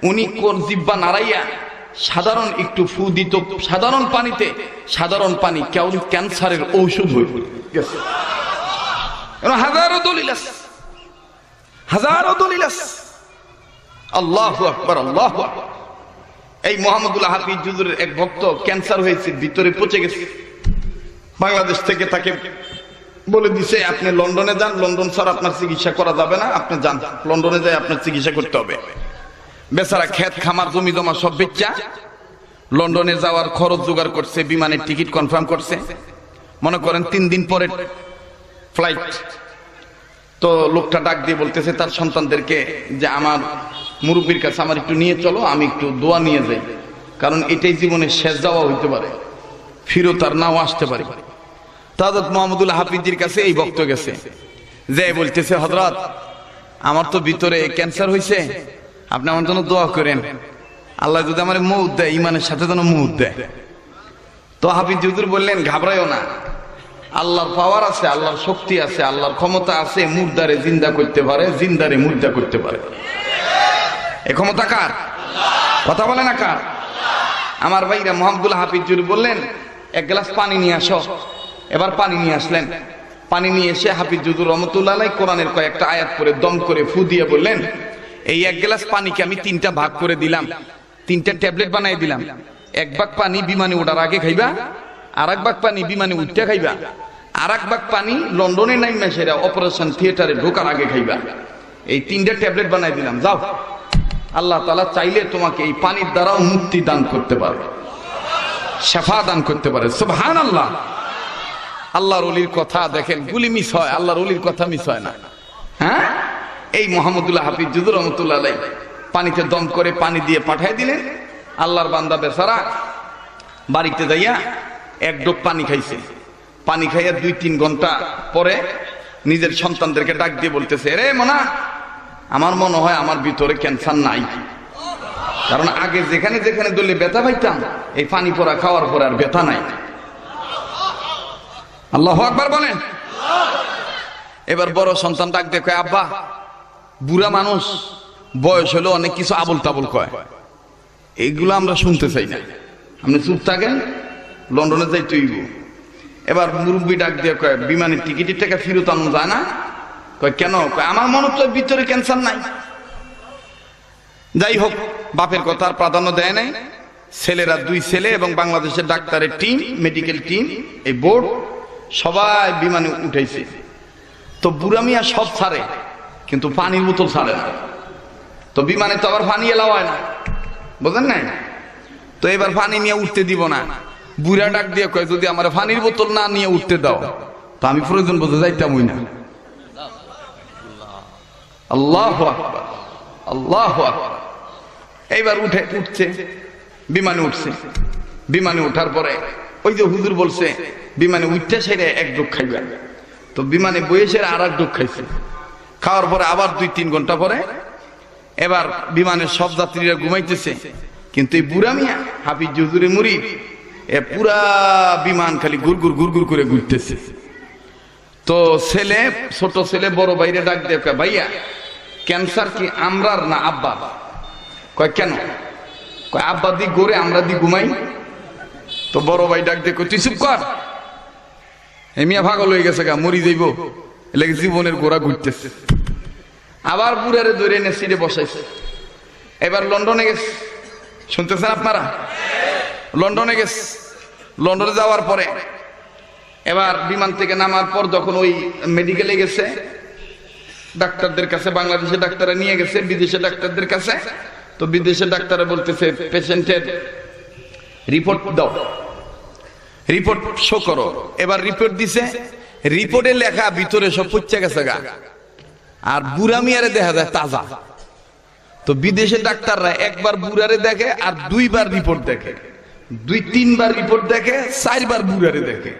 উনি কোন জিব্বা নাড়াইয়া সাধারণ একটু ফু দিত সাধারণ পানিতে, সাধারণ পানি কেমন ক্যান্সারের ঔষধ হয়ে গেছে। হাজারো দলিল আছে, হাজারো দলিল আছে। আল্লাহু আকবার, আল্লাহু আকবার। এই মোহাম্মদুল্লাহ হাফিজ হুজুরের এক ভক্ত ক্যান্সার হয়েছে, ভিতরে পচে গেছে। বাংলাদেশ থেকে তাকে বলে দিছে আপনি লন্ডনে যান, লন্ডন স্যার আপনার চিকিৎসা করা যাবে না, আপনি যান লন্ডনে যাই আপনার চিকিৎসা করতে হবে। বেচারা ক্ষেত খামার জমি জমা সব বেচা লন্ডনে যাওয়ার খরচ জোগাড় করছে, বিমানের টিকিট কনফার্ম করছে। মনে করেন 3 দিন পরে ফ্লাইট। তো লোকটা ডাক দিয়ে বলতেছে তার সন্তানদেরকে যে আমার মুরব্বীর কাছে আমার একটু নিয়ে চলো, আমি একটু দোয়া নিয়ে যাই, কারণ এটাই জীবনের শেষ যাওয়া হইতে পারে, ফিরত আর নাও আসতে পারে। হযরত মুহাম্মদুল হাফিজের কাছে এই ভক্ত গেছে, যে বলতেছে হযরত আমার তো ভিতরে ক্যান্সার হয়েছে, আপনি আমার জন্য দোয়া করেন, আল্লাহ যদি আমার মউত দেয় ইমানের সাথে যেন মউত দেয়। তো হাফিজ হুজুর বললেন ঘাবড়াইও না, আল্লাহর পাওয়ার আছে, আল্লাহর শক্তি আছে, আল্লাহর ক্ষমতা আছে, মুর্দারে জিন্দা করতে পারে, জিন্দারে মুর্দা করতে পারে। এই ক্ষমতা কার? কথা বলে না কার? আমার ভাইরা মুহাম্মদুল হাফিজ হুজুর বললেন 1 গ্লাস পানি নিয়ে আসো। এবার পানি নিয়ে আসলেন, পানি নিয়ে এসে হাফিজ হুজুর রহমাতুল্লাহ আলাইহি কোরআনের কয়েকটা আয়াত পড়ে দম করে ফু দিয়ে বললেন এই 1 গ্লাস পানিকে আমি 3টা ভাগ করে দিলাম, 3টা ট্যাবলেট বানাই দিলাম। 1 ভাগ পানি বিমানে ওঠার আগে খাইবা, আর 1 ভাগ পানি বিমানে উঠতে খাইবা, আর 1 ভাগ পানি লন্ডনে নাইমা সেরা অপারেশন থিয়েটারে ঢোকার আগে খাইবা। এই 3টা ট্যাবলেট বানাই দিলাম, যাও। আল্লাহ তাআলা চাইলে তোমাকে এই পানির দ্বারাও মুক্তি দান করতে পারে, শিফা দান করতে পারে। সুবহানাল্লাহ। আল্লাহর ওলির কথা দেখেন, গুলি মিস হয়, আল্লাহর ওলির কথা মিস হয় না। হ্যাঁ, এই মুহাম্মদুল্লাহ হাফিজ হুজুর রহমাতুল্লাহ আলাইহি পানিতে দম করে পানি দিয়ে পাঠিয়ে দিলেন। আল্লাহর বান্দা বেচারা বাড়িতে যাইয়া 1 ডোক পানি খাইছে। পানি খাইয়া 2-3 ঘন্টা পরে নিজের সন্তানদেরকে ডাক দিয়ে বলতেছে, রে মোনা, আমার মনে হয় আমার ভিতরে ক্যান্সার নাই, কারণ আগে যেখানে যেখানে দলে ব্যথা পাইতাম এই পানি পড়া খাওয়ার পরে আর ব্যথা নাই। আল্লাহু আকবার বলেন। এবার বড় সন্তান ডাক দিয়ে কয়, আব্বা বুড়া মানুষ বয়স হলো অনেক কিছু আবল তাবল কয়, এইগুলো আমরা শুনতে চাই না, আপনি চুপ থাকেন, লন্ডনে যাইতে হইব। এবার মুরব্বী ডাক দিয়ে কয়, বিমানের টিকিটের টাকা ফেরত আনো যায় না? কয় কেন? কয় আমার মনে তো ভিতরে ক্যান্সার নাই। যাই হোক, বাপের কথা আর প্রাধান্য দেয় নাই। ছেলেরা 2 ছেলে এবং বাংলাদেশের ডাক্তারের টিম, মেডিকেল টিম, এই বোর্ড সবাই বিমানে উঠাইছে। তো বুড়া মিয়া সব ছাড়ে, কিন্তু পানির বোতল ছাড়ে না। তো বিমানে তো আবার পানি এলাও হয় না, বুঝেন নাই? তো এবার পানি নিয়ে উঠতে দিব না। বুড়া ডাক দিয়ে কয়, যদি আমার পানির বোতল না নিয়ে উঠতে দাও তো আমি প্রয়োজন বোঝে যাইতামই না। আল্লাহু আকবার, আল্লাহু আকবার। এইবার উঠছে, বিমানে উঠছে। বিমানে ওঠার পরে ওই যে হুজুর বলছে বিমানে উঠতে সেরে 1 ডোক খাইবা। তো বিমানে বয়ে সেরে আর 1 ডোক খাইছে। খাওয়ার পরে আবার 2-3 ঘন্টা পরে এবার বিমানের সব যাত্রীরা ঘুমাইতেছে, কিন্তু এই বুড়া মিয়া হাফিজ হুজুরের মুরিদ পুরা বিমান খালি গুড়গুড় গুড়গুড় করে ঘুরতেছে। তো ছেলে, ছোট ছেলে বড় ভাইরে ডাক দিয়ে কয়, ভাইয়া ক্যান্সার কি আমরার না আব্বা? কয় কেন? কয় আব্বা দি গোরে, আমরা দি ঘুমাই। তো বড় ভাই ডাক দিয়ে কয়, তুই চুপ কর, এ মিয়া পাগল হয়ে গেছে গা, মরি যাইব, এলাকা জীবনের গোড়া ঘুরতেছে। আবার বুড়ারে ধরে এনে সিটে বসাইছে। এবার লন্ডনে গেছে, শুনতেছেন আপনারা? লন্ডনে গেছে। লন্ডনে যাওয়ার পরে এবার বিমান থেকে নামার পর যখন ওই মেডিকেলে গেছে, ডাক্তারদের কাছে, বাংলাদেশের ডাক্তাররা নিয়ে গেছে বিদেশের ডাক্তারদের কাছে। তো বিদেশের ডাক্তাররা বলতেছে পেশেন্টের রিপোর্ট দাও, রিপোর্ট শো করো। এবার রিপোর্ট দিছে, রিপোর্টে লেখা ভিতরে সব পচে গেছে গা, আর বুড়া মিয়ারে দেখা যায় তাজা। তো বিদেশের ডাক্তাররা একবার বুড়ারে দেখে আর 2 বার রিপোর্ট দেখে, 2-3 বার রিপোর্ট দেখে, 4 বার বুড়ারে দেখে।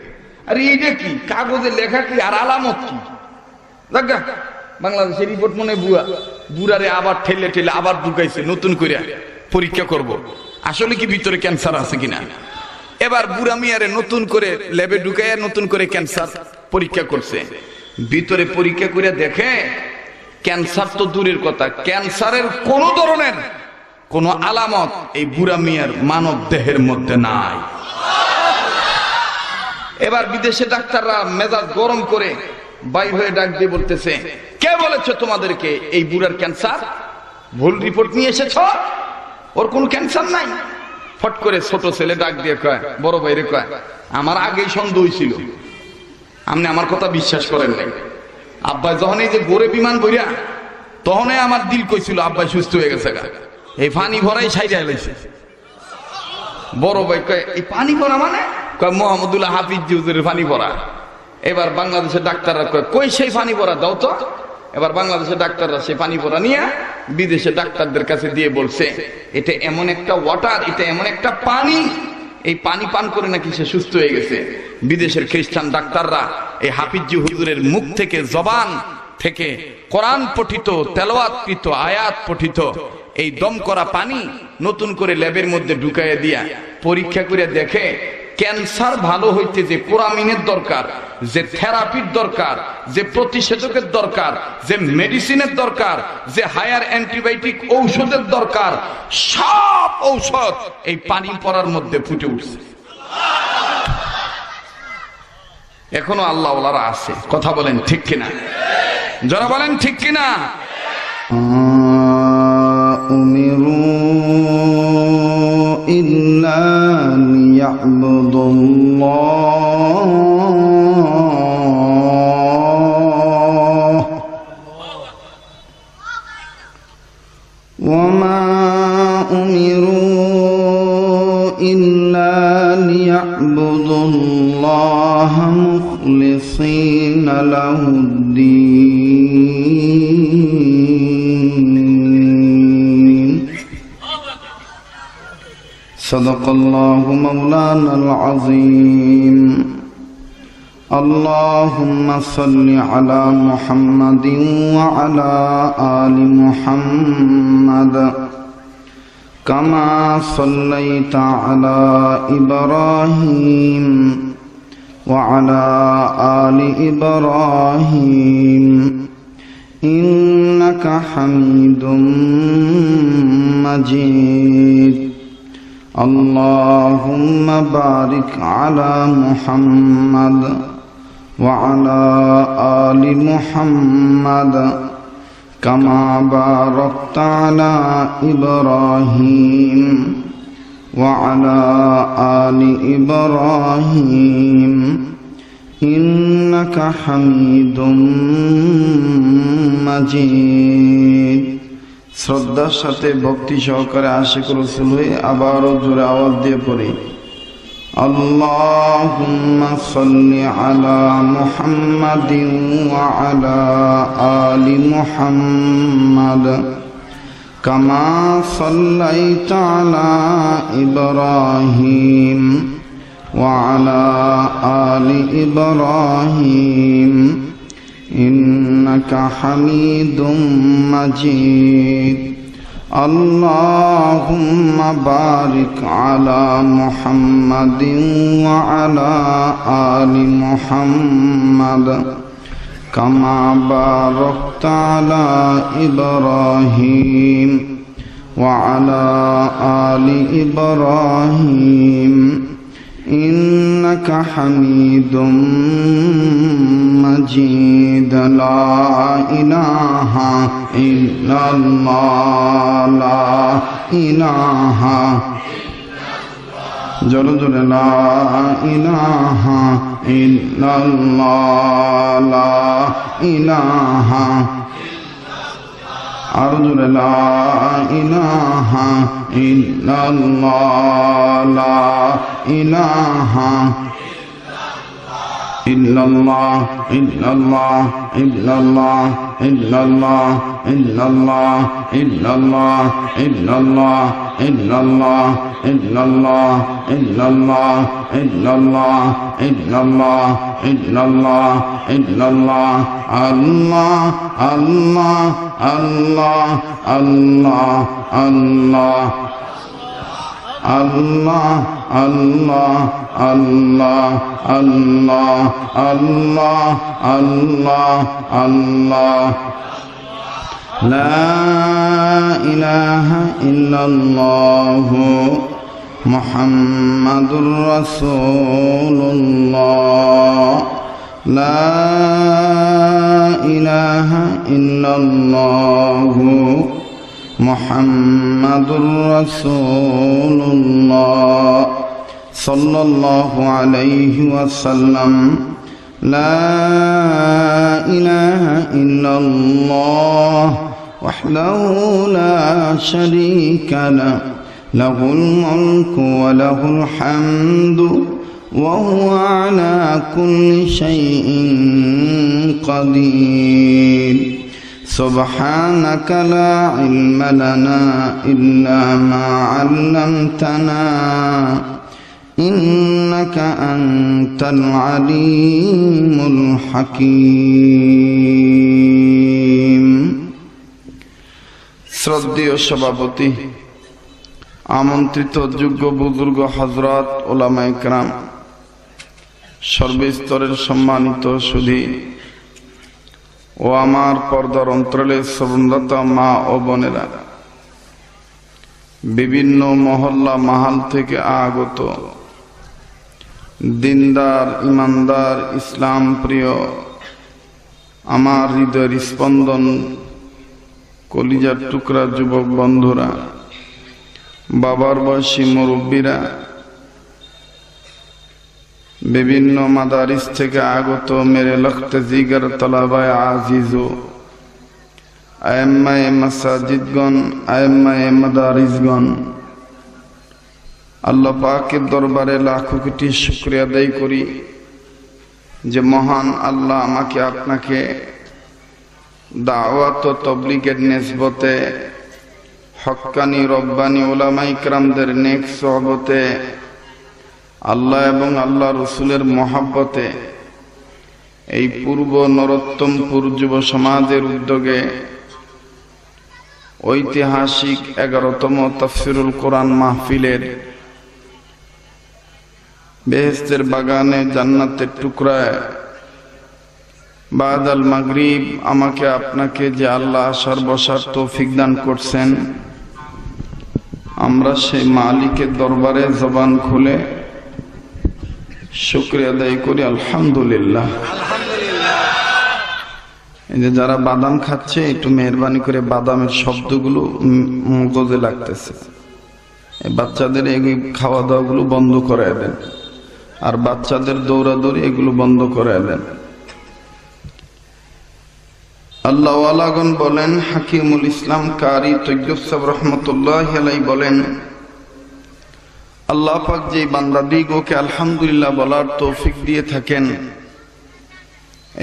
আরে এইটা কি কাগজে লেখা কি আর আলামত কি? দেখা বাংলাদেশের রিপোর্ট মনে বুড়া, বুড়ারে আবার ঠেলে ঠেলে আবার ঢুকাইছে নতুন করে পরীক্ষা করব আসলে কি ভিতরে ক্যান্সার আছে কিনা। এবার বুড়া মিয়ারে নতুন করে ল্যাবে ঢুকাইয়া নতুন করে ক্যান্সার পরীক্ষা করছে। ভিতরে পরীক্ষা করে দেখে ক্যান্সার তো দূরের কথা, ক্যান্সারের কোন ধরনের কোন আলামত এই বুড়া মিয়ার মানব দেহের মধ্যে নাই। এবার বিদেশে ডাক্তাররা মেজাজ গরম করে বাইর হয়ে ডাক দিয়ে বলতেছে, কে বলেছে তোমাদেরকে এই বুড়ার ক্যান্সার? ভুল রিপোর্ট নিয়ে এসেছ, ওর কোন ক্যান্সার নাই। ফট করে ছোট ছেলে ডাক দিয়ে কয়, বড় ভাইরে কয়, আমার আগেই সন্দেহ হয়েছিল, আপনি আমার কথা বিশ্বাস করেন নাই। আব্বাই যখন এই যে গোরে বিমান বইরা, তখনই আমার দিল কইছিল আব্বাই সুস্থ হয়ে গেছে গা, এই পানি ভরাই সাইডে এলাইছে। বড় ভাই কয়, এই পানি ভরা মানে? কয় মোহাম্মদুল্লাহ হাফিজ হুজুরের পানি ভরা। এবার বাংলাদেশের ডাক্তাররা কয়, কই সেই পানি ভরা দাও তো। এবার বাংলাদেশের ডাক্তাররা সেই পানি ভরা নিয়ে বিদেশে ডাক্তারদের কাছে দিয়ে বলছে, এটা এমন একটা ওয়াটার, এটা এমন একটা পানি, এই পানি পান করে নাকি সে সুস্থ হয়ে গেছে। বিদেশের খ্রিস্টান ডাক্তাররা এই হাফিজ হুজুরের মুখ থেকে, জবান থেকে কোরআন পঠিত, তেলাওয়াতকৃত, আয়াত পঠিত এই দম করা পানি নতুন করে ল্যাবের মধ্যে ঢুকাইয়া দিয়া পরীক্ষা করে দেখে, ক্যান্সার ভালো হইতে যে কোরামিনের দরকার, যে থেরাপির দরকার, যে প্রতিষেধকের দরকার, যে মেডিসিনের দরকার, যে হায়ার অ্যান্টিবায়োটিক ঔষধের দরকার, সব ঔষধ এই পানি পড়ার মধ্যে ফুটে উঠছে। এখনো আল্লাহ ওয়ালারা আছে, কথা বলেন ঠিক কিনা? যারা বলেন ঠিক কিনা? وما أمروا إلا ليعبدوا الله مخلصين له الدين. صدق الله مولانا العظيم. اللهم صل على محمد وعلى آل محمد كما صليت على إبراهيم وعلى آل إبراهيم إنك حميد مجيد. اللهم بارك على محمد وعلى آل محمد كما باركت على إبراهيم وعلى آل إبراهيم إنك حميد مجيد. শ্রদ্ধার সাথে ভক্তি সহকারে আশিক রাসূল হয়ে আবারও জোরে আওয়াজ দিয়ে পড়ি, আল্লাহুম্মা সাল্লি আলা মুহাম্মাদিন ওয়া আলা আলি মুহাম্মাদ কামা সাল্লাইতা আলা ইব্রাহিম ওয়া আলা আলি ইব্রাহিম ইন্নাকা হামিদুম মাজিদ. اللهم بارك على محمد وعلى آل محمد كما باركت على إبراهيم وعلى آل إبراهيم إنك حميد مجيد. لا إله إلا الله لا إله জোরে জোরে লা ইলাহা ইল্লাল্লাহ লা ইলাহা, আর জোরে লা ইলাহা ইল্লাল্লাহ লা ইলাহা ইল্লাল্লাহ ইল্লাল্লাহ ইল্লাল্লাহ ইল্লাল্লাহ ইল্লাল্লাহ ইল্লাল্লাহ ইল্লাল্লাহ ইল্লাল্লাহ ইল্লাল্লাহ ইল্লাল্লাহ ইল্লাল্লাহ ইল্লাল্লাহ ইল্লাল্লাহ ইল্লাল্লাহ আল্লাহ আল্লাহ আল্লাহ আল্লাহ আল্লাহ আল্লাহ আল্লাহ আল্লাহ আল্লাহ আল্লাহ আল্লাহ আল্লাহ لا إله إلا الله محمد رسول الله لا إله إلا الله محمد رسول الله صلى الله عليه وسلم لا إله إلا الله وحده لا شريك له له الملك وله الحمد وهو على كل شيء قدير سبحانك لا علم لنا إلا ما علمتنا إنك أنت العليم الحكيم শ্রদ্ধেয় সভাপতি, আমন্ত্রিত যোগ্য বুজুর্গ হযরত উলামায়ে কেরাম, সর্বস্তরের সম্মানিত সুধী ও আমার পর্দার অন্তরালে শ্রবণরত মা ও বোনেরা, বিভিন্ন মহল্লা মাহাল থেকে আগত দিনদার, ইমানদার, ইসলাম প্রিয় আমার হৃদয়ের স্পন্দন, কলিজার টুকরা যুবক বন্ধুরা, বাবার বয়সী মুরব্বীরা, বিভিন্ন মাদারিস থেকে আগত মেরে লখতে জিগর তলাবায়ে আজিজো, আয়েম্মায়ে মাসাজিদগণ, আয়েম্মায়ে মাদারিসগণ, আল্লাহ পাকের দরবারে লাখো কোটি শুকরিয়া আদায় করি যে মহান আল্লাহ আমাকে আপনাকে দাওয়াত ও তাবলীগের নিসবতে হক্কানি রব্বানি উলামায়ে কেরামদের নেক সোহবতে, আল্লাহ এবং আল্লাহ রসুলের মহাব্বতে এই পূর্ব নরোত্তমপুর যুব সমাজের উদ্যোগে ঐতিহাসিক 11তম তাফসীরুল কোরআন মাহফিলের বেহেশতের বাগানে জান্নাতের টুকরায় বাদাল মাগরিব আমাকে আপনাকে যে আল্লাহ আসার বসার তৌফিক দান করছেন, আমরা সেই মালিকের দরবারে জবান খুলে শুকরিয়া আদায় করি আলহামদুলিল্লাহ। এই যে যারা বাদাম খাচ্ছে, একটু মেহরবানি করে বাদামের শব্দগুলো মগজে লাগতেছে, বাচ্চাদের এই খাওয়া দাওয়া গুলো বন্ধ করে দেন, আর বাচ্চাদের দৌড়াদৌড়ি এগুলো বন্ধ করে দেন। আল্লাহ ওয়ালাগণ বলেন, হাকিমুল ইসলাম কারি তৈয়ব সাহেব রহমতুল্লাহি আলাইহি বলেন, আল্লাহ পাক যে বান্দাদিগকে আলহামদুলিল্লাহ বলার তৌফিক দিয়ে থাকেন,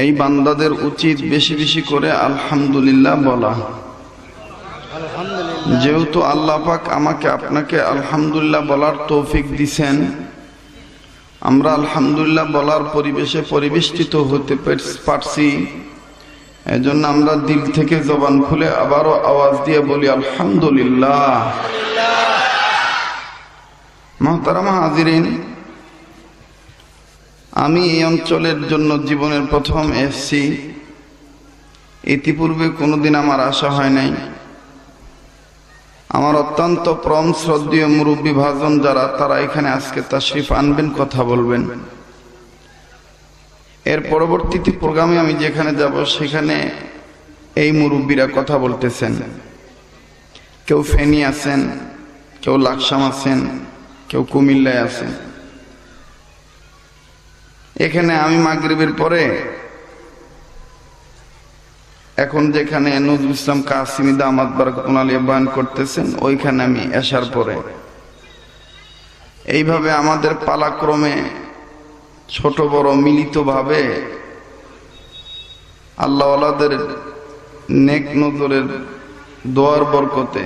এই বান্দাদের উচিত বেশি বেশি করে আলহামদুলিল্লাহ বলা। যেহেতু আল্লাহ পাক আমাকে আপনাকে আলহামদুলিল্লাহ বলার তৌফিক দিছেন, আমরা আলহামদুলিল্লাহ বলার পরিবেশে পরিবেষ্টিত হতে পারছি, এজন্য আমরা দিল থেকে জবান খুলে আবারও আওয়াজ দিয়ে বলি আলহামদুলিল্লাহ। মুহতারাম হাজিরিন, আমি এই অঞ্চলের জন্য জীবনের প্রথম এসেছি, ইতিপূর্বে কোনোদিন আমার আশা হয় নাই। আমার অত্যন্ত পরম শ্রদ্ধেয় মুরব্বী ভাজন যারা, তারা এখানে আজকে তাশরিফ আনবেন, কথা বলবেন। এর পরবর্তীতে প্রোগ্রামে আমি যেখানে যাব সেখানে এই মুরব্বীরা কথা বলতেছেন। কেউ ফেনী আছেন, কেউ লাকসাম আছেন, কেউ কুমিল্লায় আছেন। এখানে আমি মাগরিবের পরে এখন যেখানে নজরুল ইসলাম কাসিমি দামাত বারাকাতুল্লাহ আলাইহি বয়ান করতেছেন, ওইখানে আমি এশার পরে। এইভাবে আমাদের পালাক্রমে ছোট বড় মিলিতভাবে আল্লাহওয়ালাদের নেক নজরের দোয়ার বরকতে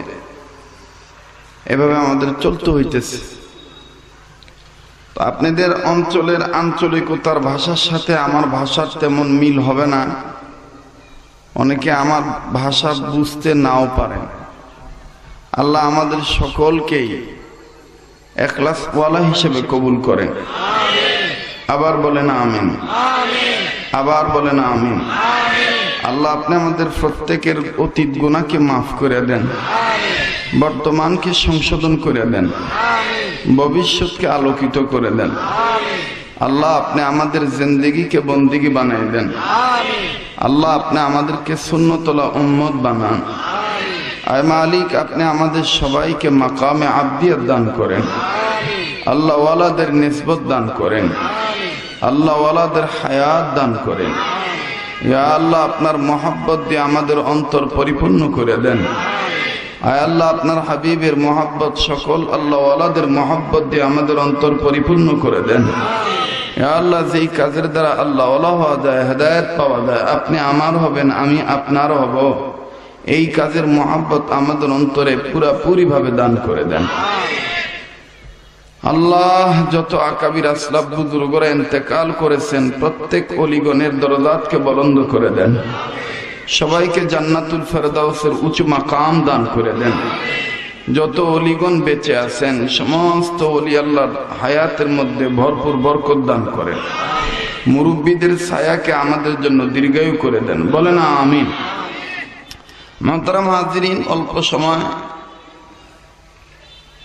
এভাবে আমাদের চলতে হইতেছে। তো আপনাদের অঞ্চলের আঞ্চলিকতার ভাষার সাথে আমার ভাষার তেমন মিল হবে না, অনেকে আমার ভাষা বুঝতে নাও পারেন। আল্লাহ আমাদের সকলকেই ইখলাসওয়ালা হিসেবে কবুল করেন। আবার বলেন আমিন, আবার বলেন আমিন, আল্লাহ আপনি আমাদের প্রত্যেকের অতীত গুনাহকে মাফ করে দেন, বর্তমানকে সংশোধন করে দেন, ভবিষ্যৎকে আলোকিত করে দেন। আল্লাহ আপনি আমাদের জিন্দেগিকে বন্দেগি বানাই দেন। আল্লাহ আপনি আমাদেরকে সুন্নতলা উম্মত বানান। আয় মালিক, আপনি আমাদের সবাইকে মাকামে আব্দিয়ত দান করেন। আল্লাহ ওয়ালাদের নিসবত দান করেন। আল্লাহ ওয়ালাদের হায়াত দান করেন। ইয়া আল্লাহ, আপনার মহব্বত দিয়ে আমাদের অন্তর পরিপূর্ণ করে দেন। আয় আল্লাহ, আপনার হাবিবের মহব্বত সকল আল্লাহ ওয়ালাদের মহব্বত দিয়ে আমাদের অন্তর পরিপূর্ণ করে দেন। ইয়া আল্লাহ, যেই কাজের দ্বারা আল্লাহ ওয়ালা হওয়া যায়, হেদায়েত পাওয়া যায়, আপনি আমার হবেন, আমি আপনার হব, এই কাজের মহব্বত আমাদের অন্তরে পুরাপুরি ভাবে দান করে দেন। আল্লাহ, যত আকাবির আসলাফ বুজুর্গরা ইন্তেকাল করেছেন, প্রত্যেক অলিগণের দরজাতকে বুলন্দ করে দেন। সবাইকে জান্নাতুল ফেরদাউসের উঁচু মাকাম দান করে দেন। যত অলিগণ বেঁচে আছেন, সমস্ত ওলি আল্লাহর হায়াতের মধ্যে ভরপুর বরকত দান করেন। মুরব্বীদের ছায়াকে আমাদের জন্য দীর্ঘায়ু করে দেন। বলেন আমিন। মুহতারাম হাজিরিন, অল্প সময়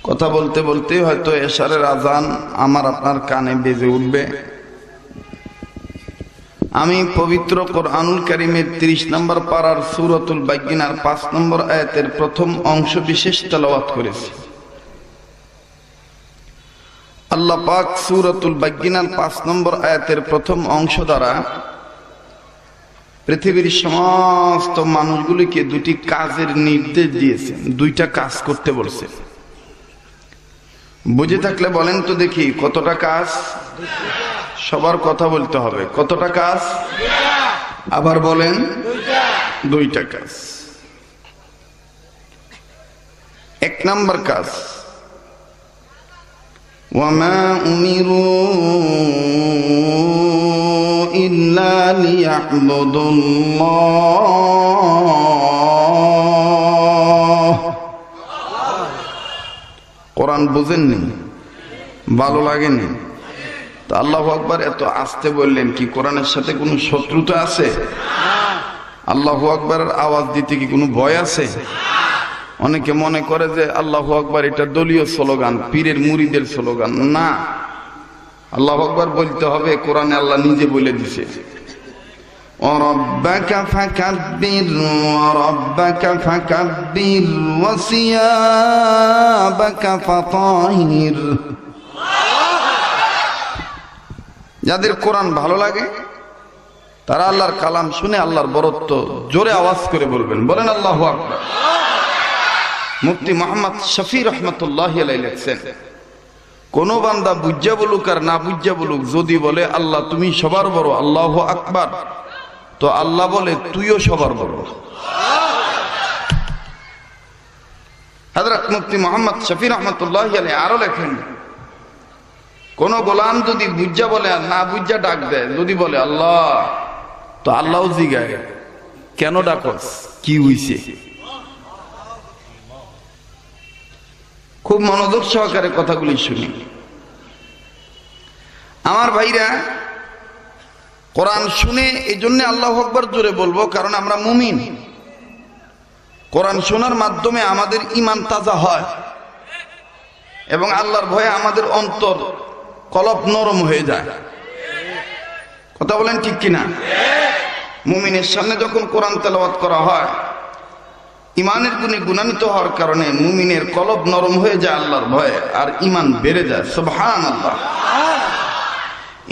কথা বলতে বলতে হয়তো এশারের আজান আমার আপনার কানে বেজে উঠবে। আমি পবিত্র কোরআনুল কারীমের 30 নম্বর পারার সূরাতুল বায়িনার 5 নম্বর আয়াতের প্রথম অংশ বিশেষ তেলাওয়াত করেছি। আল্লাহ পাক সূরাতুল বায়িনার 5 নম্বর আয়াতের প্রথম অংশ দ্বারা পৃথিবীর সমস্ত মানুষগুলিকে দুটি কাজের নির্দেশ দিয়েছেন। দুইটা কাজ করতে বলছেন। বুঝে থাকলে বলেন তো দেখি কতটা কাজ? সবার কথা বলতে হবে। কতটা কাজ? আবার বলেন। দুইটা কাজ। এক নাম্বার কাজ, ওয়ামা উমিরু ইল্লা লিয়াবুদুল্লাহ। কোরআন বুঝেননি? ভালো লাগেনি? তো আল্লাহু আকবার এত আস্তে বললেন কি কোরআনের সাথে কোনো শত্রুতা আছে? আল্লাহু আকবারের আওয়াজ দিতে কি কোনো ভয় আছে? অনেকে মনে করে যে আল্লাহু আকবার এটা দলীয় স্লোগান, পীরের মুরিদের স্লোগান। না, আল্লাহু আকবার বলতে হবে। কোরআনে আল্লাহ নিজে বলে দিয়েছে, ওয়ারাব্বাকা ফাকাব্বির ওয়ারাব্বাকা ফাকাব্বির ওয়াসিয়াবাকা ফাতাহির। যাদের কোরআন ভালো লাগে তারা আল্লাহর কালাম শুনে আল্লাহর বরত্ব জোরে আওয়াজ করে বলবেন। বলেন আল্লাহু আকবার। মুফতি মুহাম্মদ শফি রহমাতুল্লাহি আলাইহি লিখছেন, কোন বান্দা বুঝা বলুক আর না বুঝা বলুক, যদি বলে আল্লাহ তুমি সবার বড়, আল্লাহু আকবার, তো আল্লাহ বলে তুইও সবার বড়। হযরত মুফতি মুহাম্মদ শফি রহমাতুল্লাহি আলাইহি আরো লেখেন, কোন গোলাম যদি বুঝা বলে আর না বুঝা ডাক দেয়, যদি বলে আল্লাহ, তো আল্লাহও জিগায় কেন ডাকস, কি হইছে? খুব মনোযোগ সহকারে কথাগুলি শুনি। আমার ভাইরা, কোরআন শুনে এই জন্য আল্লাহু আকবার জোরে বলবো, কারণ আমরা মুমিন। কোরআন শোনার মাধ্যমে আমাদের ঈমান তাজা হয় এবং আল্লাহর ভয়ে আমাদের অন্তর কলব নরম হয়ে যায়। কথা বলেন ঠিক কিনা? মুমিনের সামনে যখন কোরআন তেলাওয়াত করা হয়, ঈমানের গুণে গুণান্বিত হওয়ার কারণে মুমিনের কলব নরম হয়ে যায় আল্লাহর ভয়ে, আর ঈমান বেড়ে যায়। সুবহানাল্লাহ।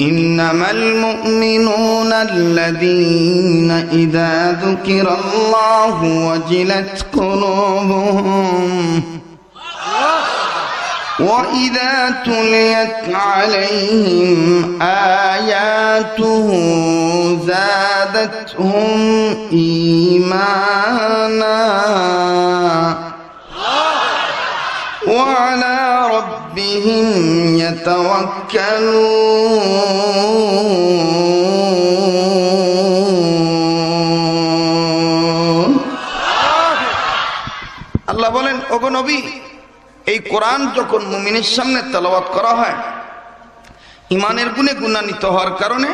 ইন্নামাল মুমিনুনা আল্লাযীনা ইযা যুকিরাল্লাহু ওয়াজিলাত কুলুবুহুম وَإِذَا تُلِيَتْ عَلَيْهِمْ آيَاتُهُ زَادَتْهُمْ إِيمَانًا وَعَلَى رَبِّهِمْ يَتَوَكَّلُونَ। আল্লাহ বলেন, ওগো নবী, এই কোরআন যখন মুমিনের সামনে তেলাওয়াত করা হয়, ঈমানের গুণে গুণান্বিত হওয়ার কারণে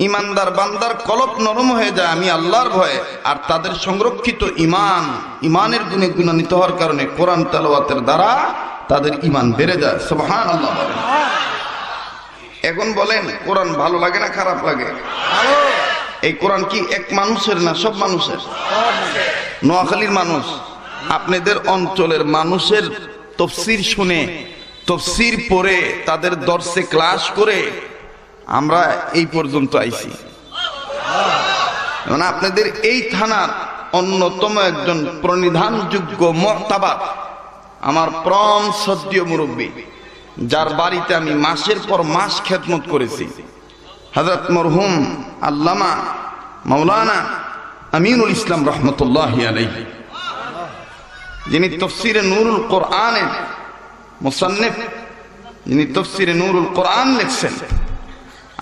ইমানদার বান্দার কলব নরম হয়ে যায় আমি আল্লাহর ভয়ে, আর তাদের সংরক্ষিত ইমানের গুণে গুণান্বিত হওয়ার কারণে কোরআন তেলাওয়াতের দ্বারা তাদের ইমান বেড়ে যায়। সুবহানাল্লাহ বলেন। এখন বলেন কোরআন ভালো লাগে না খারাপ লাগে? এই কোরআন কি এক মানুষের না সব মানুষের? নোয়াখালীর মানুষ, আপনাদের অঞ্চলের মানুষের তাফসীর শুনে, তাফসীর পড়ে, তাদের দর্শে ক্লাস করে আমরা এই পর্যন্ত আইছি। মানে আপনাদের এই থানার অন্যতম একজন প্রণিধানযোগ্য মুতাবার আমার প্রাণ শ্রদ্ধেয় মুরব্বী, যার বাড়িতে আমি মাসের পর মাস খেদমত করেছি, হযরত মরহুম আল্লামা মাওলানা আমিনুল ইসলাম রহমতুল্লাহি আলাইহি, যিনি তাফসীরে নূরুল কোরআনের মুসান্নিফ, যিনি তাফসীরে নূরুল কোরআন লিখছেন।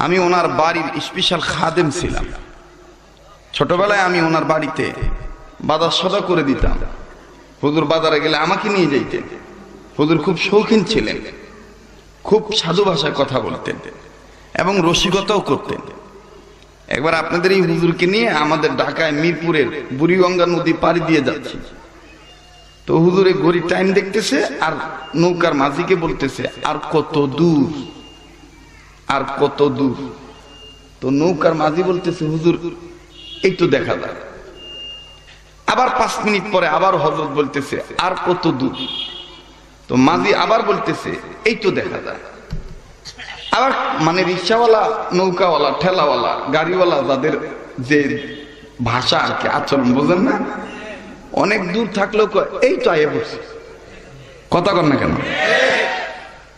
আমি ওনার বাড়ির স্পেশাল খাদেম ছিলাম। ছোটবেলায় আমি ওনার বাড়িতে বাজার সদা করে দিতাম। হুজুর বাজারে গেলে আমাকে নিয়ে যাইতেন। হুজুর খুব শৌখিন ছিলেন, খুব সাধু ভাষায় কথা বলতেন এবং রসিকতাও করতেন। একবার আপনাদের এই হুজুরকে নিয়ে আমাদের ঢাকায় মিরপুরের বুড়িগঙ্গা নদী পাড়ি দিয়ে যাচ্ছি। তো হুজুরে ঘড়ি টাইম দেখতেছে আর নৌকার মাঝিকে বলতেছে আর কত দূর, আর কত দূর। তো নৌকার মাঝি বলতেছে হুজুর এই তো দেখা যায়। আবার 5 মিনিট পরে আবার হযরত বলতেছে আর কত দূর। তো মাঝি আবার বলতেছে এই তো দেখা যায়। আবার মানে রিক্সাওয়ালা, নৌকাওয়ালা, ঠেলাওয়ালা, গাড়িওয়ালা, যাদের যে ভাষা আর কি আচরণ বোঝেন না, অনেক দূর থাকলেও এই তো আইয়া পড়ছে। কথা কর না কেন?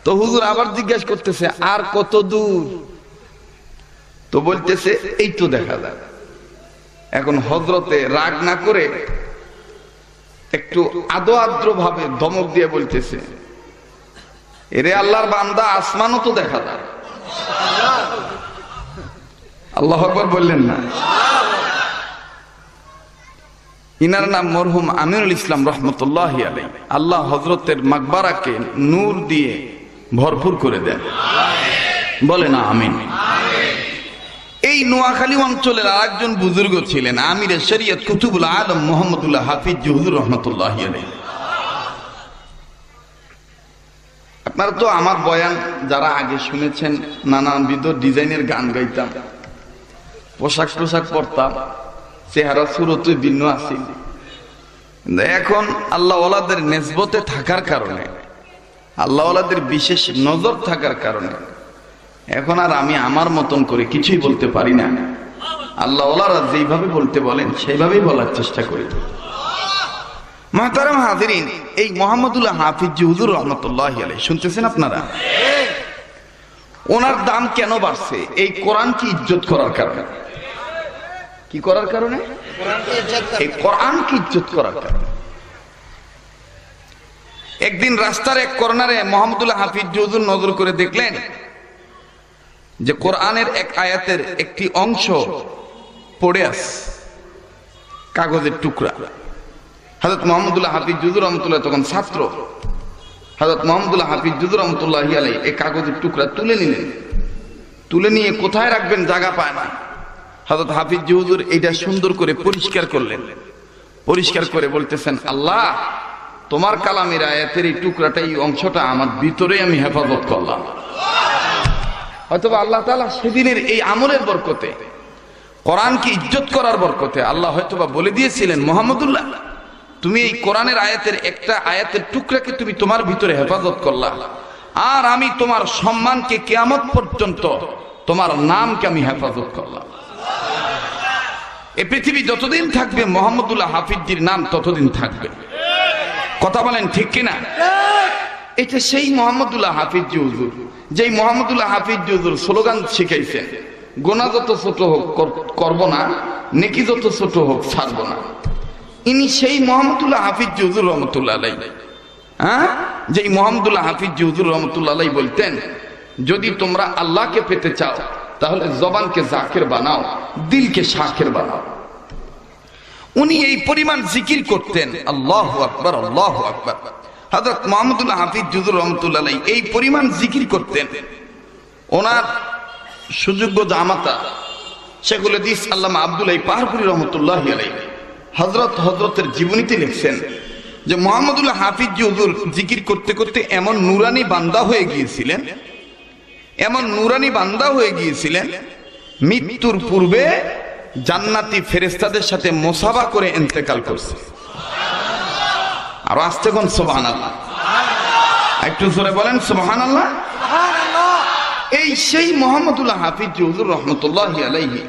তো হুজুর আবার জিজ্ঞাসা করতেছে আর কত দূর। তো বলতেছে এই তো দেখা যায়। এখন হযরতে রাগ না করে একটু আদো আদ্র ভাবে ধমক দিয়ে বলতেছে এরে আল্লাহর বান্দা, আসমানও তো দেখা যায়। আল্লাহু আকবার বললেন না? ইনার নাম মরহুম আমিনুল ইসলাম রহমতুল্লাহি আলাইহি। আল্লাহ হযরতের মাকবারাকে নূর দিয়ে ভরপুর করে দেন। বলে না আমিন। এই নোয়াখালী অঞ্চলের আরেকজন বুজুর্গ ছিলেন আমিরে শরীয়ত কুতুবুল আলম মুহাম্মদুল্লাহ হাফিজ হুজুর রহমতুল্লাহি আলাইহি। আপনারা তো আমার বয়ান যারা আগে শুনেছেন, নানাবিধ ডিজাইনের গান গাইতাম, পোশাক টোশাক পরতাম, চেহারা সুরতে ভিন্ন আছিল। এখন আল্লাহ ওয়ালাদের নেসবতে থাকার কারণে, আল্লাহ ওয়ালাদের বিশেষ নজর থাকার কারণে এখন আর আমি আমার মতন করে কিছুই বলতে পারি না। আল্লাহ ওয়ালারা যেইভাবে বলতে বলেন সেইভাবেই বলার চেষ্টা করি। মুহতারাম হাজিরিন, এই মুহাম্মদুল্লাহ হাফিজ হুজুর রহমতুল্লাহি আলাইহি শুনতেছেন আপনারা? ওনার দাম কেন বাড়ছে? এই কোরআনকে ইজ্জত করার কারণে। কি করার কারণে? এই কোরআনকে ইজ্জত করার কারণে। একদিন রাস্তার এক কর্নারে মুহাম্মদুল্লাহ হাফিজ হুজুর নজর করে দেখলেন যে কোরআনের এক আয়াতের একটি অংশ পড়ে আছে, কাগজের টুকরা। হযরত মুহাম্মদুল্লাহ হাফিজ হুজুর রহমতুল্লাহ তখন ছাত্র। হযরত মুহাম্মদুল্লাহ হাফিজ হুজুর রহমতুল্লাহি আলাইহি এই কাগজের টুকরা তুলে নিলেন। তুলে নিয়ে কোথায় রাখবেন জায়গা পায় না। হযরত হাফিজ হুজুর এইটা সুন্দর করে পরিষ্কার করলেন। পরিষ্কার করে বলতেছেন, আল্লাহ তোমার কালামের আয়াতের এই টুকরাটা, এই অংশটা আমার ভিতরে আমি হেফাজত করলাম। হয়তোবা আল্লাহ তাআলা সেদিনের এই আমলের বরকতে, কোরআনকে ইজ্জত করার বরকতে আল্লাহ হয়তোবা বলে দিয়েছিলেন, মুহাম্মদুল্লাহ তুমি এই কোরআনের আয়াতের একটা আয়াতের টুকরাকে তুমি তোমার ভিতরে হেফাজত করলা, আর আমি তোমার সম্মানকে কিয়ামত পর্যন্ত, তোমার নামকে আমি হেফাজত করলাম। এই পৃথিবী যতদিন থাকবে মুহাম্মদুল্লাহ হাফিজজির নাম ততদিন থাকবে। কথা বলেন ঠিক কিনা? এটা সেই মুহাম্মদুল্লাহ হাফিজ হুজুর, যেই মুহাম্মদুল্লাহ হাফিজ হুজুর স্লোগান শিখাইছেন, গোনা যত ছোট হোক করব না, নেকি যত ছোট হোক ছাড়ব না। ইনি সেই মুহাম্মদুল্লাহ হাফিজ হুজুর রহমতুল্লাহ আলাইহি। যেই মুহাম্মদুল্লাহ হাফিজ হুজুর রহমতুল্লাহ আলাইহি বলতেন, যদি তোমরা আল্লাহকে পেতে চাও তাহলে জবানকে জাকির বানাও, দিলকে শাকির বানাও। উনি এই পরিমাণ জিকির করতেন, আল্লাহু আকবার, আল্লাহু আকবার। হযরত মুহাম্মদুল্লাহ হাফিজ হুজুর রহমতুল্লাহ আলাইহি এই পরিমাণ জিকির করতেন, ওনার সুযোগ্য জামাতা শেখুল হাদিস আল্লামা আব্দুল পাহাড়পুরি রহমতুল্লাহ আলাইহি হযরতের জীবনীতে লিখছেন যে মুহাম্মদুল্লাহ হাফিজ হুজুর জিকির করতে করতে এমন নুরানি বান্দা হয়ে গিয়েছিলেন মৃত্যুর পূর্বে জান্নাতি ফেরেশতাদের সাথে মুসাফা করে ইন্তেকাল করছে। আর আস্তে কোন সুবহানাল্লাহ, একটু জোরে বলেন সুবহানাল্লাহ। এই সেই মুহাম্মদুল্লাহ হাফিজ হুজুর রহমতুল্লাহি আলাইহি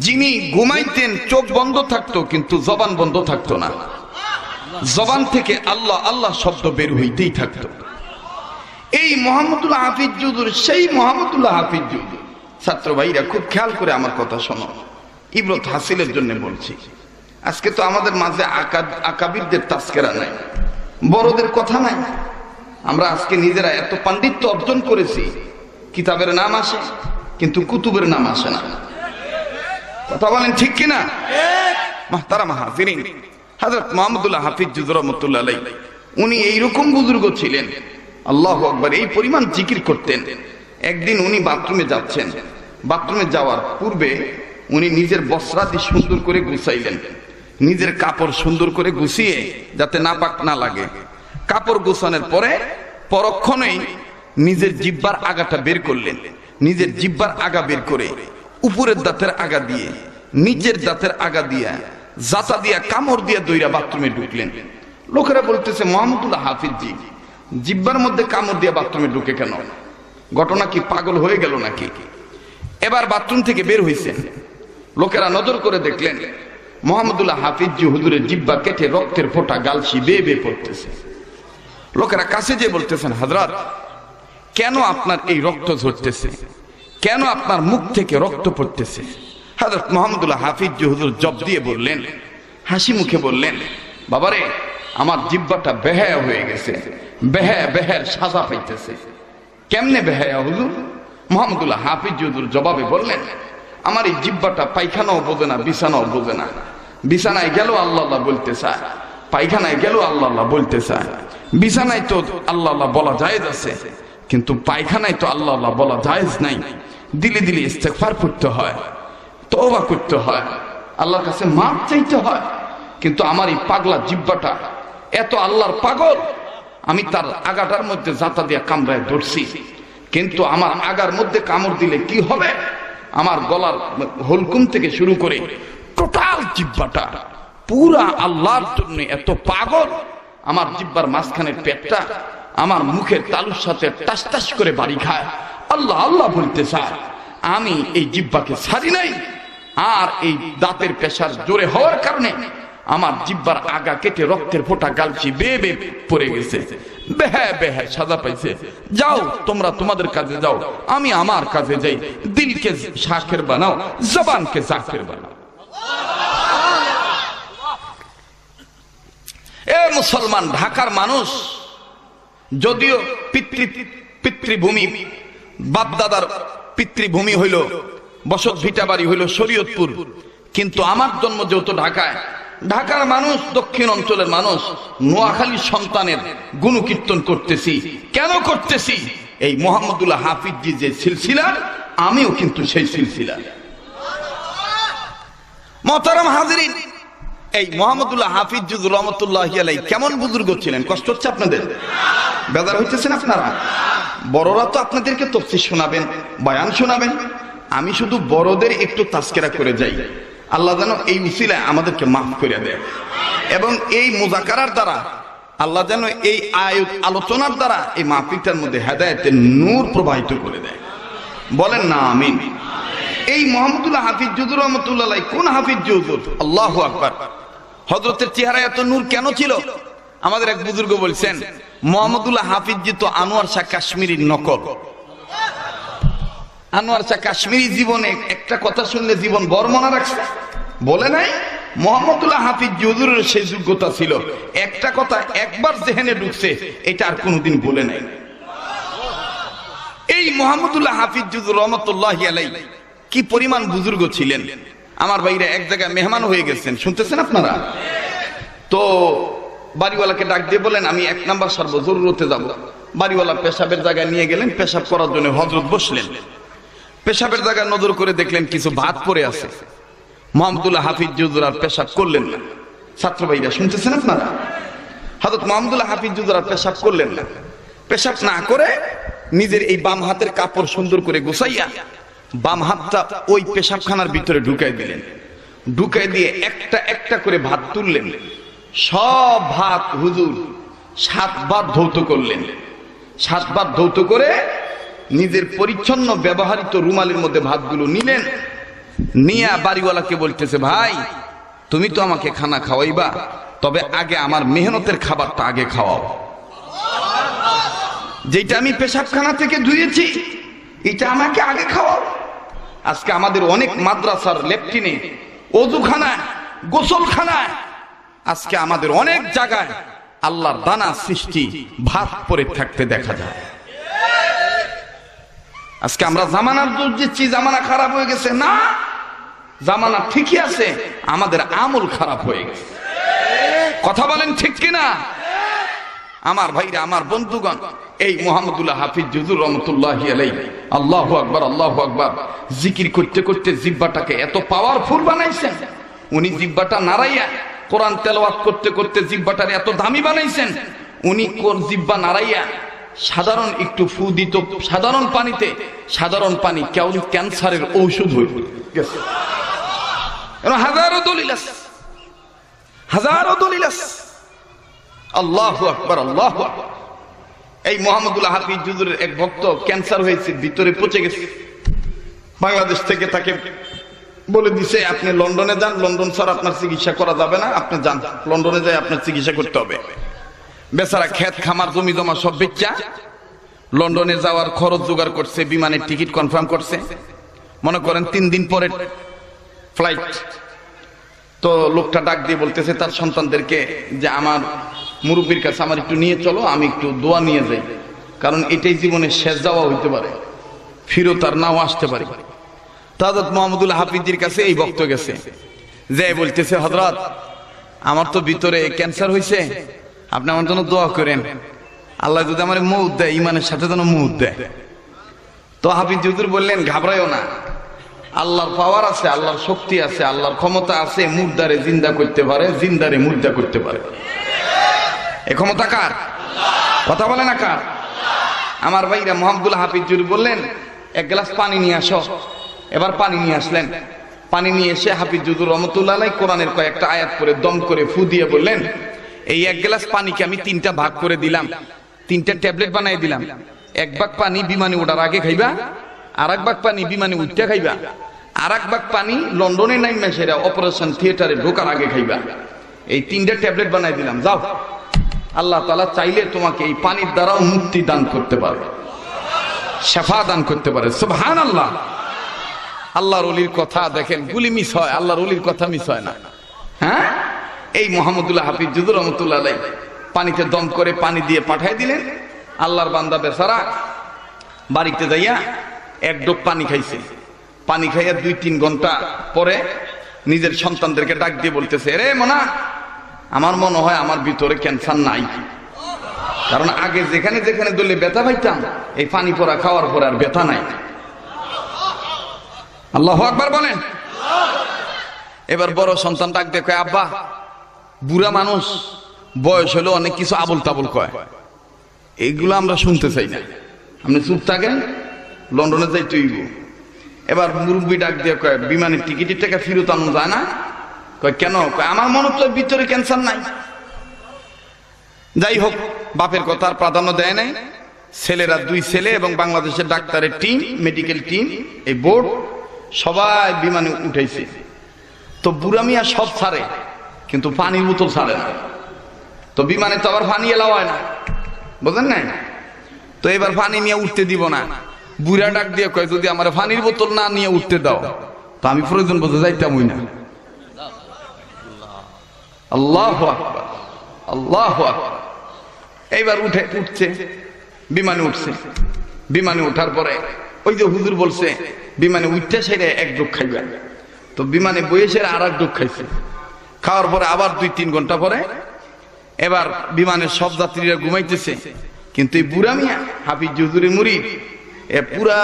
যিনি ঘুমাইতেন, চোখ বন্ধ থাকতো কিন্তু জবান বন্ধ থাকতো না, জবান থেকে আল্লাহ আল্লাহ শব্দ বের হইতেই থাকতো। এই মুহাম্মদুল্লাহ হাফিজ হুজুর সেই মুহাম্মদুল্লাহ হাফিজ হুজুর। ছাত্র ভাইরা খুব খেয়াল করে আমার কথা শোনো, ইবরত হাসিলের জন্য বলছি। আজকে তো আমাদের মাঝে আকাবিরদের তাস্কেরা নাই, বড়দের কথা নাই। আমরা আজকে নিজেরা এত পাণ্ডিত্য অর্জন করেছি, কিতাবের নাম আসে কিন্তু কুতুবের নাম আসে না। কথা বলেন ঠিক কিনা? মুহতারাম হাজিরিন, হযরত মুহাম্মদুল্লাহ হাফিজ হুজুর রাহমাতুল্লাহ আলাইহি উনি এইরকম বুজুর্গ ছিলেন, আল্লাহু আকবার, এই পরিমাণ জিকির করতেন। একদিন উনি বাথরুমে যাচ্ছেন, বাথরুমে যাওয়ার পূর্বে উনি নিজের বস্ত্রাদি সুন্দর করে গুছাইলেন, নিজের কাপড় সুন্দর করে গুছিয়ে যাতে নাপাক না লাগে। কাপড় গুছানোর পরে পরক্ষণেই নিজের জিহ্বার আগাটা বের করলেন। নিজের জিহ্বার আগা বের করে উপরের দাঁতের আগা দিয়ে নিচের দাঁতের আগা দিয়া জাতা দিয়া কামড় দিয়া দইরা বাথরুমে ঢুকলেন। লোকেরা বলতেছে মুহাম্মদুল্লাহ হাফিজ জি জিহ্বার মধ্যে কামড় দিয়া বাথরুমে ঢুকে কেন? ঘটনা কি পাগল হয়ে গেল নাকি? এবার বাথরুম থেকে বের হইছেন, লোকেরা নজর করে দেখলেন মুহাম্মদুল্লাহ হাফিজ জি হুজুরের জিহ্বা কেটে রক্তের ফোঁটা গালসি বেয়ে বেয়ে পড়তেছে। লোকেরা কাছে যেয়ে বলতেছেন, হযরত কেন আপনার এই রক্ত ঝরতেছে, কেন আপনার মুখ থেকে রক্ত পড়তেছে? হযরত মুহাম্মদুল্লাহ হাফিজ জি হুজুর জব দিয়ে বললেন, হাসি মুখে বললেন, বাবারে আমার জিহ্বাটা বেহায়া হয়ে গেছে, বেহায়ার সাজা পাইতেছে। কেমনে বেহায়া হুজুর? মুহাম্মদুল্লাহ হাফিজ জি হুজুর জবাবে বললেন, আমার এই জিহ্বাটা পায়খানাও বোঝে না, বিছানাও বোঝে না। বিছানায় গেল আল্লাহ আল্লাহ বলতে চায়, পায়খানায় গেল আল্লাহ আল্লাহ বলতে চায়। বিছানায় তো আল্লাহ আল্লাহ বলা জায়েজ আছে, কিন্তু পায়খানায় তো আল্লাহ আল্লাহ বলা জায়েজ নাই। দিলে দিলে ইস্তেগফার করতে হয়, তওবা করতে হয়, আল্লাহর কাছে মাফ চাইতে হয়। কিন্তু আমার এই পাগলা জিহ্বাটা এত আল্লাহর পাগল, আমি তার আগাটার মধ্যে জাতা দিয়ে কামড়ায় ধরছি, কিন্তু আমার আগার মধ্যে কামড় দিলে কি হবে? আমার গলার হলকুম থেকে শুরু করে টোটাল জিহ্বাটা পুরা আল্লাহর জন্য এত পাগল। আমার জিহ্বার মাঝখানের পেটটা আমার মুখের তালুর সাথে টাস টাস করে বাড়ি খায়, আল্লাহ আল্লাহ বলতে চায়। আমি এই জিহ্বাকে ছাড়ি নাই, আর এই দাঁতের পেশার জোরে হওয়ার কারণে আমার জিহ্বার আগা কেটে রক্তের ফোঁটা গালছি বেয়ে বেয়ে পড়ে গেছে, বেহায় সাজা পাইছে। যাও তোমরা তোমাদের কাজে যাও, আমি আমার কাজে যাই। দিলকে শাকের বানাও, জবানকে জাকির বানাও। এ মুসলমান, ঢাকার মানুষ যদিও পিতৃভূমি, বাপদাদার পিতৃভূমি হইল, বসত ভিটা বাড়ি হইল শরীয়তপুর, কিন্তু আমার জন্ম যেহেতু ঢাকায়, ঢাকার মানুষ, দক্ষিণ অঞ্চলের মানুষ, নোয়াখালীর সন্তানের গুণকীর্তন করতেছি। কেন করতেছি? এই মুহাম্মদুল্লাহ হাফিজ জি যে সিলসিলা, আমিও কিন্তু সেই সিলসিলা। মুহতারাম হাজিরিন, এই মুহাম্মদুল্লাহ হাফিজ জি রহমাতুল্লাহি আলাইহি কেমন বুজুর্গ ছিলেন? কষ্ট হচ্ছে আপনাদের? বেজার হইতেছেন আপনারা? বড়রা তো আপনাদেরকে তাফসীর শোনাবেন, বয়ান শোনাবেন, আমি শুধু বড়দের একটু তাজকিরা করে যাই। আল্লাহ যেন এই উসিলায় আমাদেরকে মাফ করে দেয়, এবং এই মুযাকারার দ্বারা আল্লাহ যেন এই আলোচনার দ্বারা এই মাহফিলটার মধ্যে হেদায়েতের নূর প্রবাহিত করে দেয়। বলেন না আমিন। এই মুহাম্মদুল্লাহ হাফিজ হুজুর রাহমাতুল্লাহ আলাইহি কোন হাফিজ হুজুর? আল্লাহু আকবার। হযরতের চেহারা এত নূর কেন ছিল? আমাদের এক বুজুর্গ বলছেন, মুহাম্মদুল্লাহ হাফিজ জি তো আনোয়ার শাহ কাশ্মীরির নকল। আনোয়ার শাহ কাশ্মীরি জীবনে একটা কথা শুনলে জীবন বর্ণনা রাখছে, বলে নাই? মুহাম্মদুল্লাহ হাফিজ হুজুরের সেই যোগ্যতা ছিল, একটা কথা একবার জেহেনে ঢুকছে, এটা আর কোনোদিন বলে নাই। এই মুহাম্মদুল্লাহ হাফিজ হুজুর রহমাতুল্লাহি আলাইহি কি পরিমাণ বুজুর্গ ছিলেন। আমার ভাইরা এক জায়গায় মেহমান হয়ে গেছেন, শুনতেছেন আপনারা? তো বাড়িওয়ালাকে ডাক দিয়ে বলেন, আমি 1 নাম্বার সর্বজরুরতে যাব। বাড়িওয়ালা পেশাবের জায়গায় নিয়ে গেলেন, পেশাব করার জন্য হযরত বসলেন। পেশাবের জায়গায় নজর করে দেখলেন কিছু ভাত পড়ে আছে। মোহাম্মদুল্লাহ হাফিজ হুজুর আর পেশাব করলেন না। ছাত্র ভাইরা শুনতেছেন আপনারা? হযরত মোহাম্মদুল্লাহ হাফিজ হুজুর আর পেশাব করলেন না। পেশাব না করে নিজের এই বাম হাতের কাপড় সুন্দর করে গোছাইয়া বাম হাতটা ওই পেশাবখানার ভিতরে ঢুকাই দিলেন। ঢুকাই দিয়ে একটা একটা করে ভাত তুললেন। সব ভাত হুজুর 7 বার ধৌত করলেন। 7 বার ধৌত করে নিজের পরিচ্ছন্ন ব্যবহৃত রুমালের মধ্যে ভাতগুলো নিলেন। নিয়া বাড়িওয়ালাকে বলতেছে, ভাই তুমি তো আমাকে খানা খাওয়াইবা, তবে আগে আমার মেহনতের খাবারটা আগে খাওয়াও। যেটা আমি পেশাবখানা থেকে ধুয়েছি এটা আমাকে আগে খাওয়াও। আজকে আমাদের অনেক মাদ্রাসার লেফটিনে, ওযুখানায়, গোসলখানায়, আজকে আমাদের অনেক জায়গায় আল্লাহর দানা সৃষ্টি ভাত পরে থাকতে দেখা যায়। আজকে আমরা জামানার দোষ দিচ্ছি, জামানা খারাপ হয়ে গেছে। না, জামানা ঠিকই আছে, আমাদের আমল খারাপ হয়ে গেছে। কথা বলেন ঠিক কিনা? আমার ভাইরা, আমার বন্ধুগণ, এই মোহাম্মদুল্লাহ হাফিজ হুজুর রহমতুল্লাহি আলাইহি আল্লাহু আকবার আল্লাহু আকবার জিকির করতে করতে জিহ্বাটাকে এত পাওয়ারফুল বানাইছেন। উনি জিহ্বাটা নাড়াইয়া কোরআন তেলাওয়াত করতে করতে জিহ্বাটার এত দামি বানাইছেন। উনি কোন জিহ্বা নাড়াইয়া সাধারণ একটু ফু দিত সাধারণ পানিতে, সাধারণ পানি ক্যান্সারের ঔষধ হয়ে গেছে। হাজারো দলিল আছে, হাজারো দলিল আছে। আল্লাহু আকবার আল্লাহু আকবার। এই মোহাম্মদুল্লাহ হাফিজ হুজুরের এক ভক্ত ক্যান্সার হয়েছে, ভিতরে পচে গেছে। বাংলাদেশ থেকে তাকে বলে দিছে, আপনি লন্ডনে যান, লন্ডন স্যার আপনার চিকিৎসা করা যাবে না, আপনি যান লন্ডনে যাই আপনার চিকিৎসা করতে হবে। বেচারা ক্ষেত খামার জমি জমা সব বেচা লন্ডনে যাওয়ার খরচ জোগাড় করছে, বিমানের টিকিট কনফার্ম করছে। মনে করেন 3 দিন পরে ফ্লাইট। তো লোকটা ডাক দিয়ে বলতেছে তার সন্তানদেরকে যে আমার মুরব্বীর কাছে আমার একটু নিয়ে চলো, আমি একটু দোয়া নিয়ে যাই, কারণ এটাই জীবনের শেষ যাওয়া হইতে পারে, ফিরত আর নাও আসতে পারে। হযরত মোহাম্মদুল্লাহ হাফিজের কাছে এই ভক্ত গেছে, যে বলতেছে, হযরত আমার তো ভিতরে ক্যান্সার হয়েছে, আপনি আমার জন্য দোয়া করেন, আল্লাহ যদি আমার মউত দেয়, ইমানের সাথে যেন মউত দেয়। তো হাফিজ হুজুর বললেন, ঘাবড়াইও না, আল্লাহর পাওয়ার আছে, আল্লাহর শক্তি আছে, আল্লাহর ক্ষমতা আছে, মুর্দারে জিন্দা করতে পারে, জিন্দারে মুর্দা করতে পারে। এ ক্ষমতা কার? কথা বলে না কার? আমার ভাইরা, মোহাম্মদুল্লাহ হাফিজ হুজুর বললেন, 1 গ্লাস পানি নিয়ে আসো। এবার পানি নিয়ে আসলেন। পানি নিয়ে এসে হাফিজ হুজুর রহমতুল্লাহ আলাইহি কোরআনের কয়েকটা আয়াত করে দম করে ফু দিয়ে বললেন, এই 1 গ্লাস পানিকে আমি 3টা ভাগ করে দিলাম, 3টা ট্যাবলেট বানাই দিলাম। 1 ভাগ পানি বিমানে ওঠার আগে খাইবা, আর 1 ভাগ পানি বিমানে উঠতে খাইবা, আর 1 ভাগ পানি লন্ডনে নাইমা সেরা অপারেশন থিয়েটারে ঢোকার আগে খাইবা। এই 3টা ট্যাবলেট বানাই দিলাম, যাও। আল্লাহ তাআলা চাইলে তোমাকে এই পানির দ্বারাও মুক্তি দান করতে পারে, শিফা দান করতে পারে। সুবহানাল্লাহ। আল্লাহর ওলির কথা দেখেন, গুলি মিস হয়, আল্লাহর ওলির কথা মিস হয় না। হ্যাঁ, এই মোহাম্মদুল্লাহ হাফিজ হুজুর রহমতুল্লাহ আলাইহি পানিতে দম করে পানি দিয়ে পাঠাই দিলেন। আল্লাহর বান্দা বেচারা বাড়িতে যাইয়া 1 ডোক পানি খাইছে। পানি খাইয়া 2-3 ঘন্টা পরে নিজের সন্তানদেরকে ডাক দিয়ে বলতেছে, রে মোনা, আমার মনে হয় আমার ভিতরে ক্যান্সার নাই, কারণ আগে যেখানে যেখানে দলে ব্যথা পাইতাম, এই পানি পড়া খাওয়ার পরে আর ব্যথা নাই। আল্লাহু আকবার বলেন। এবার বড় সন্তান ডাক দিয়ে কয়, আব্বা, বুড়া মানুষ, বয়স হলো অনেক কিছু আবল তাবল কয়, এইগুলো আমরা শুনতে চাই না, আপনি চুপ থাকেন, লন্ডনে যাইতে হইব। এবার মুরব্বী ডাক দিয়ে কয়, বিমানের টিকিটের টাকা ফেরত আনো যায় না? কয় কেন? কয় আমার মনে তো ভিতরে ক্যান্সার নাই। যাই হোক, বাপের কথা আর প্রাধান্য দেয় নাই। ছেলেরা 2 ছেলে এবং বাংলাদেশের ডাক্তারের টিম, মেডিকেল টিম, এই বোর্ড সবাই বিমানে উঠাইছে। তো বুড়া মিয়া সব ছাড়ে, কিন্তু পানির বোতল ছাড়ে না। তো বিমানে তো আবার পানি এলাও হয় না, বুঝেন নাই? তো এবার পানি নিয়ে উঠতে দিব না। বুড়া ডাক দিয়ে কয়, যদি আমার পানির বোতল না নিয়ে উঠতে দাও, তো আমি প্রয়োজন বোঝা যাইতামই না। আল্লাহু আকবার আল্লাহু আকবার। এইবার উঠছে, বিমানে উঠছে। বিমানে ওঠার পরে ওই যে হুজুর বলছে বিমানে উঠতে সেরে 1 ডোক খাইবেন। তো বিমানে বইয়ে সেরে আর 1 ডোক খাইছে। খাওয়ার পরে আবার 2-3 ঘন্টা পরে এবার বিমানের সব যাত্রীরা ঘুমাইতেছে, কিন্তু এই বুড়া মিয়া হাফিজ হুজুরের মুরিদ পুরা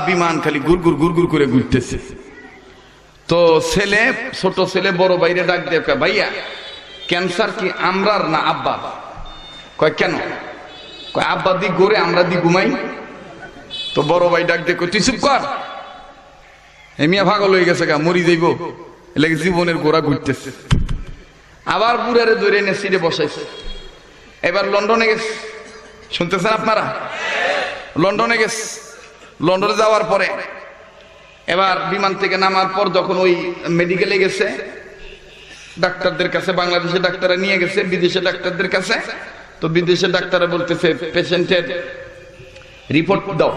বিমান খালি গুড়গুড় গুড়গুড় করে ঘুরতেছে। তো ছেলে, ছোট ছেলে বড় বাইরে ডাক দিয়ে কয়, ভাইয়া ক্যান্সার কি আমরার না আব্বা? কয় কেন? কয় আব্বা দি গড়ে আমরা দি ঘুমাই। তো বড় ভাই ডাক দিয়ে কয়, তুই চুপ কর, এমিয়া পাগল হয়ে গেছে গা, মরি যাইব, এলাকা জীবনের গোড়া ঘুরতেছে। আবার বুড়ারে ধরে এনে সিটে বসাইছে। এবার লন্ডনে গেছে, শুনতেছেন আপনারা? লন্ডনে গেছে। লন্ডনে যাওয়ার পরে এবার বিমান থেকে নামার পর যখন ওই মেডিকেলে গেছে, ডাক্তারদের কাছে, বাংলাদেশে ডাক্তাররা নিয়ে গেছে বিদেশে ডাক্তারদের কাছে। তো বিদেশে ডাক্তাররা বলতেছে, পেশেন্টের রিপোর্ট দাও,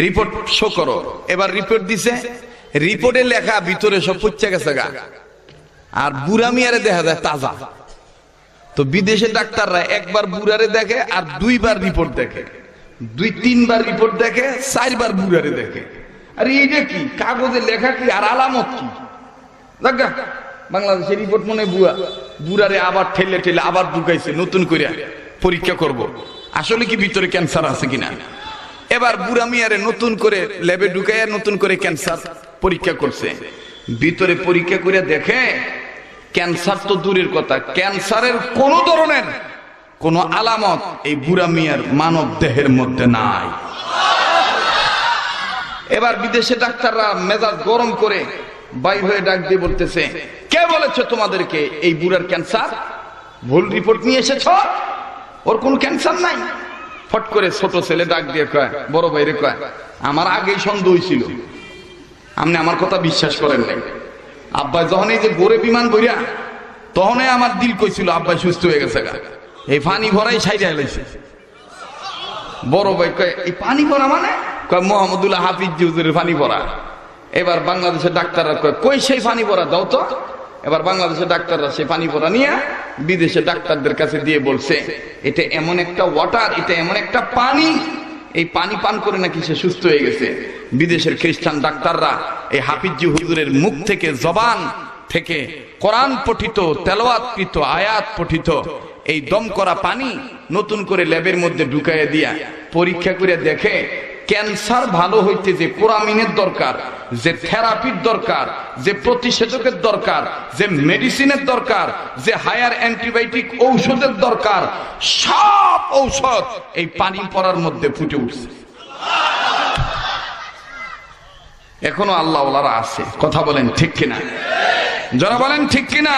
রিপোর্ট শো করো। এবার রিপোর্ট দিছে, রিপোর্টে লেখা ভিতরে সব পচে গেছে গা, আর বুড়া মিয়ারে দেখা যায় তাজা। তো বিদেশে ডাক্তাররা একবার বুড়ারে দেখে আর দুইবার রিপোর্ট দেখে, দুই তিনবার রিপোর্ট দেখে, চারবার বুড়ারে দেখে। আরে এইটা কি কাগজে লেখা কি আর আলামত কি? দেখা বাংলাদেশের রিপোর্ট মনে বুয়া, বুড়ারে আবার ঠেলে ঠেলে আবার ঢুকাইছে নতুন করে পরীক্ষা করব আসলে কি ভিতরে ক্যান্সার আছে কিনা। এবার বুড়া মিয়ারে নতুন করে ল্যাবে ঢুকাইয়া নতুন করে ক্যান্সার পরীক্ষা করছে। ভিতরে পরীক্ষা করে দেখে ক্যান্সার তো দূরের কথা, ক্যান্সারের কোন ধরনের কোন আলামত এই বুড়া মিয়ার মানব দেহের মধ্যে নাই। এবার বিদেশে ডাক্তাররা মেজাজ গরম করে বাইর হয়ে ডাক দিয়ে বলতেছে, কে বলেছে তোমাদেরকে এই বুড়ার ক্যান্সার? ভুল রিপোর্ট নিয়ে এসেছ, ওর কোন ক্যান্সার নাই। ফট করে ছোট ছেলে ডাক দিয়ে কয়, বড় ভাইরে কয়, আমার আগেই সন্দেহ হয়েছিল, আপনি আমার কথা বিশ্বাস করেন নাই। আব্বাই যখন এই যে গোরে বিমান বইরা, তখনই আমার দিল কইছিল আব্বাই সুস্থ হয়ে গেছে গা, এই পানি ভরাই সাইডে লাইছে। বড় ভাই কয়, এই পানি ভরা মানে? কয় মোহাম্মদুল্লাহ হাফিজ হুজুরের পানি ভরা। এবার বাংলাদেশের ডাক্তাররা কয়, কই সেই পানি ভরা দাও তো। এবার বাংলাদেশের ডাক্তাররা সেই পানি ভরা নিয়ে বিদেশে ডাক্তারদের কাছে দিয়ে বলছে, এটা এমন একটা ওয়াটার, এটা এমন একটা পানি, এই পানি পান করে নাকি সে সুস্থ হয়ে গেছে। বিদেশের খ্রিস্টান ডাক্তাররা এই হাফিজ হুজুরের মুখ থেকে, জবান থেকে কোরআন পঠিত, তেলাওয়াতকৃত, আয়াত পঠিত এই দম করা পানি নতুন করে ল্যাবের মধ্যে ঢুকাইয়া দিয়া পরীক্ষা করে দেখে ক্যান্সার ভালো হইতে যে কোরামিনের দরকার, যে থেরাপির দরকার, যে প্রতিষেধকের দরকার, যে মেডিসিনের দরকার, যে হায়ার অ্যান্টিবায়োটিক ঔষধের দরকার, সব ঔষধ এই পানি পড়ার মধ্যে ফুটে উঠছে। এখনো আল্লাহ ওয়ালারা আছে, কথা বলেন ঠিক কিনা? যারা বলেন ঠিক কিনা?